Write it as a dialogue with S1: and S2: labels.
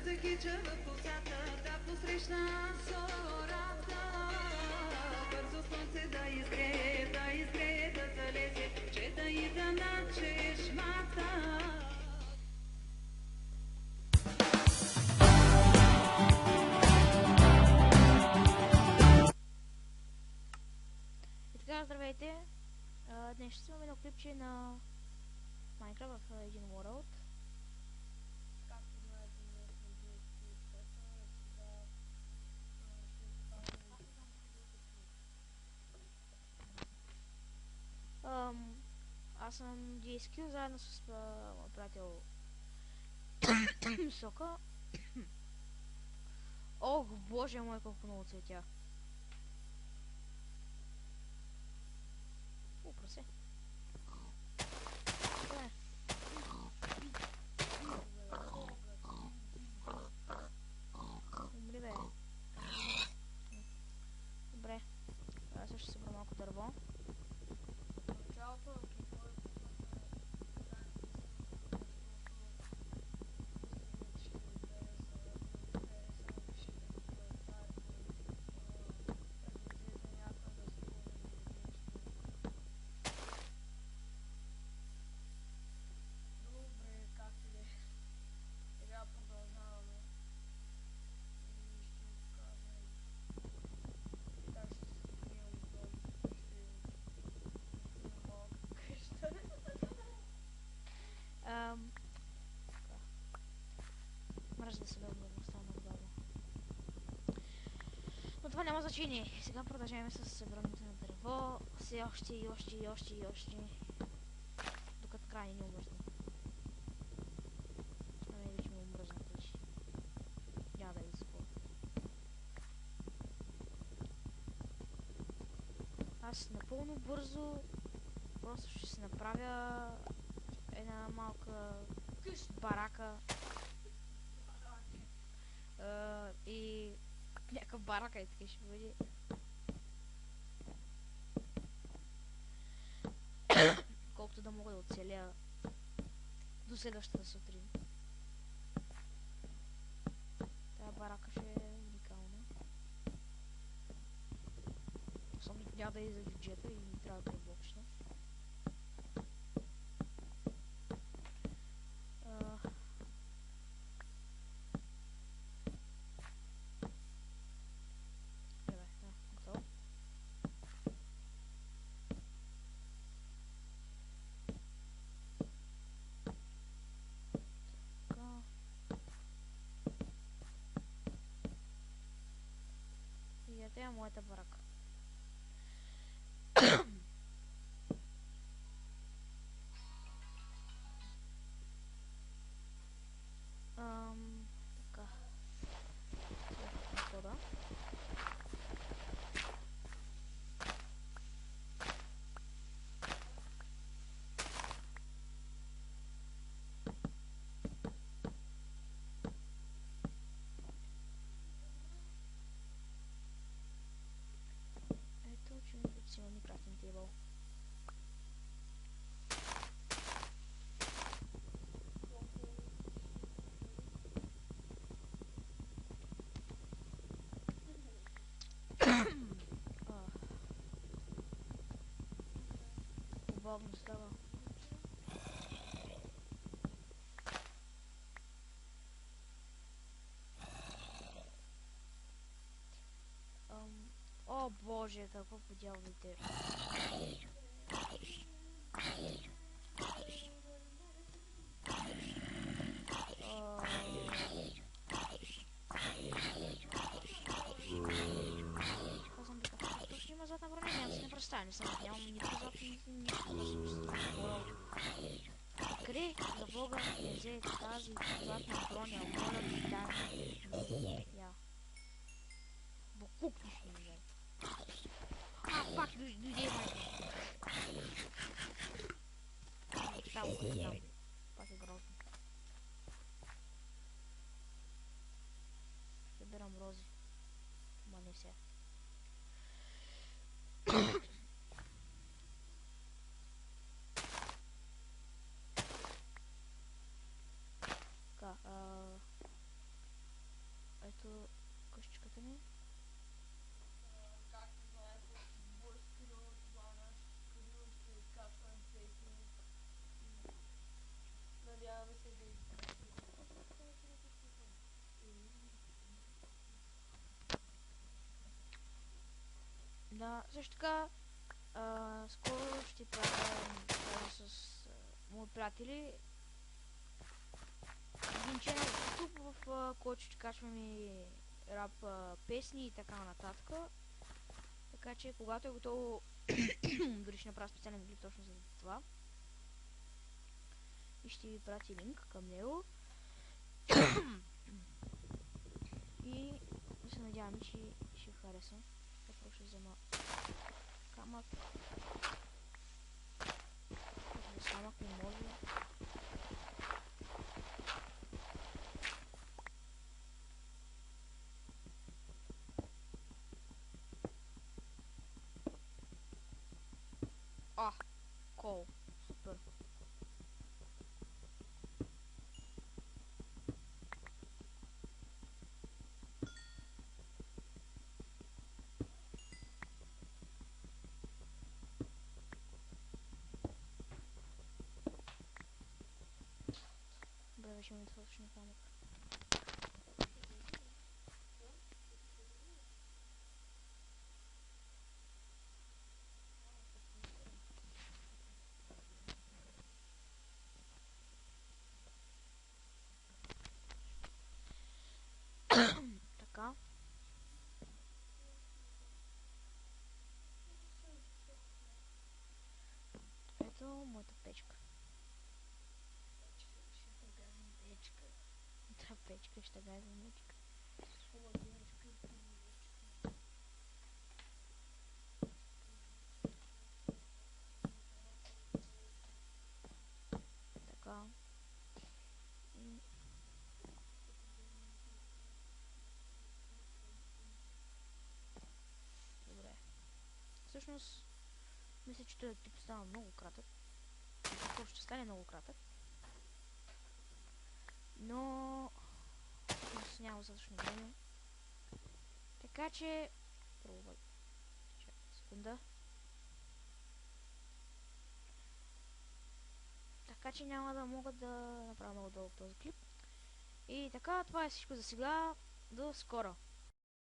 S1: закича в косата, да посрещна зората. Бързо слънце да изгрее, да залезе, че да ида на чешмата.
S2: И така, здравейте! Днес ще снимаме едно клипче на Minecraft в един World.
S3: Както знаете, ние сме GSQ Tesa и сега ще
S2: Аз съм GSQ заедно с моят приятел Сока. Ох, боже мой, колко много цветя! Прасе. Добре. Умри, бе. Добре. Аз ще събра малко дърво.
S3: началото на какво е
S2: Мръж да се възможността на удобно. Но това няма значение. Сега продължаваме с събирането на дърво. Все още и още. Докато край не омръзна. Ами вече ми омръзна вече. Няма да изпълня. Аз напълно бързо просто ще се направя една малка барака. И някакъв барака и така ще бъде. Колкото да мога да оцеля до следващата сутрин. Тая барака ще е уникална. Само няма да е за бюджета и ми трябва да е блочна. И ето е моята барака. Така. Кода. Ето, че ми вече има крафтинг тейбъл. Убавно става. О боже, какво подявате. Има златна броня, няма се не представя, нямам никакво златно, нищо. Къде за Бога не взе тази златна броня, моля ви дай. Я. Бокук нищо не взе. Пак дойде майка. Там. Пак е грозно. Събирам рози. Ма не все. Така, приятели.
S3: Както знаете, блъскано това наше скрило ще изкачваме песни и надяваме се да
S2: Да, също така, скоро ще правя с мои приятели един ченел в YouTube, в който ще качвам и рап песни и така нататък. Така че, когато е готово, дори ще направя специален клип точно за това. И ще ви прати линк към него. И се надяваме, че ще хареса. Така ще взема камък. Без камък не може. Кол. Супер. Добре, вече имаме достатъчно камък. Така. Ето моята печка. Да, печка ще газа мечка. Така. И... Добре. Всъщност, мисля, че този клип става много кратък. То ще стане много кратък. Но... няма достатъчно време. Така че... Пробвай. Секунда. Така че няма да мога да направя много дълъг този клип. И така, това е всичко за сега. До скоро!